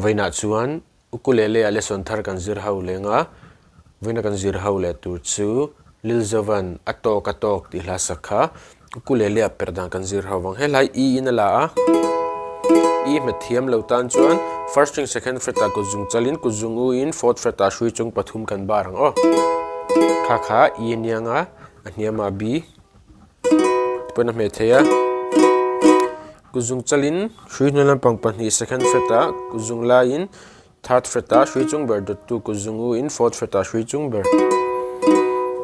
vaina chuan ukulele ale son thar kan zir ho lenga vaina kan zir ho le tur chu lilzovan atok ti hla sakha ukulele a perdan kan zir ho wang helai e in la a e mathiam lo tan chuan first string second fret a ko zung chalin ku zung u in fourth fret a hrui chung pathum kan barang o kha e nianga aniama b pona me theya ku zung chalin hrui nalam pang pani second fret a ku zung la in third fret a hrui chung ber dot 2 ku zung u in fourth fret a hrui chung ber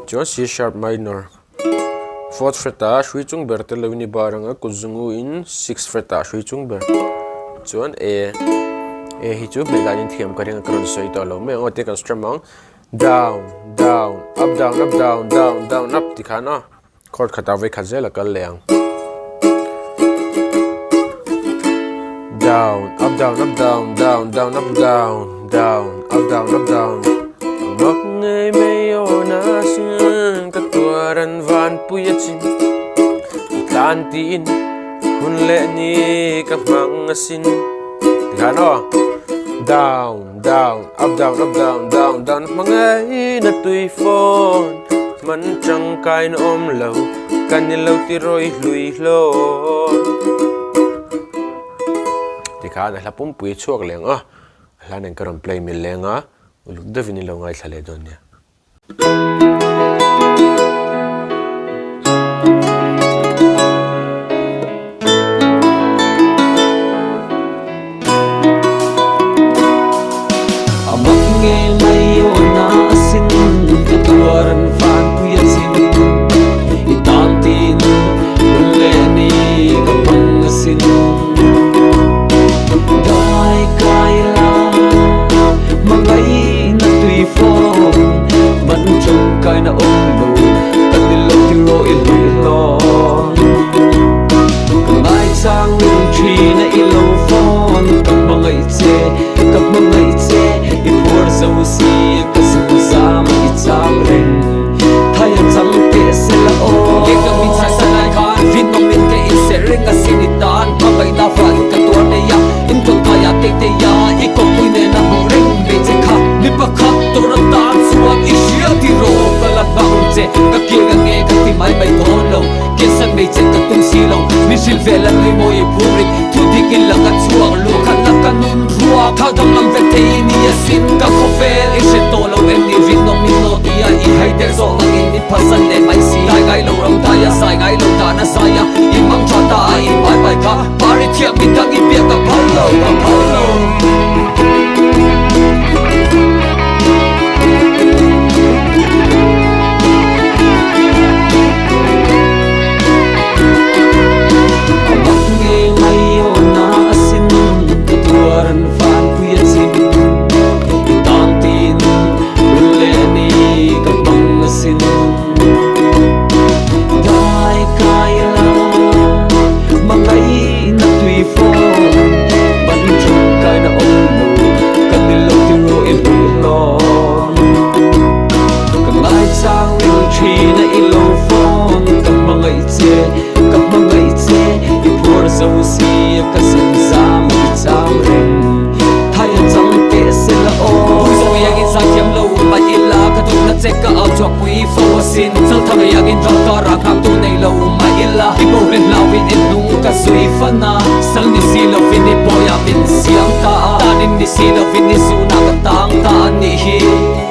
chuan C sharp minor fourth fret a hrui chung ber te lo ni baranga ku zung u in sixth fret a hrui chung ber chuan a hi chu me ganin thiam karinga karon soi to lo me ngote kan strum down down up down up down down down up tikhana chord khata ve khazela kal leang down up down up down down down up down down up down up down mak ngai me ona sin ka tuaran van puya chin tan tin hun le ni ka mang asin tikhana down down up down up down down down mangai na tui phone man chang kai na om lo kan ni lo ti roi hlui hlo tikha na hlapum pui chuak leng a hlanen karon play mi lenga uluk davini lo ngai thlale don nia vela lui moi public tu dikin lang at suang lu khanak kanun ruwa khadam nam vete ni asin ka khofel ise tolo en ni vin no min no ia I hai der zo nang in pasan le mai si dai gai lo ram ta ya sai gai lo ta na sa ya I mang chata I bai bai ka pari thiam mi tang I bia ka paulo sin zal thang yagin dal kara khang tu nei lo ma illa I bo len lawin in nung ka sui fana sal ni si lo vin ni boya bin siam ta tanin ni si lo vin ni su na ka tang ta ni hi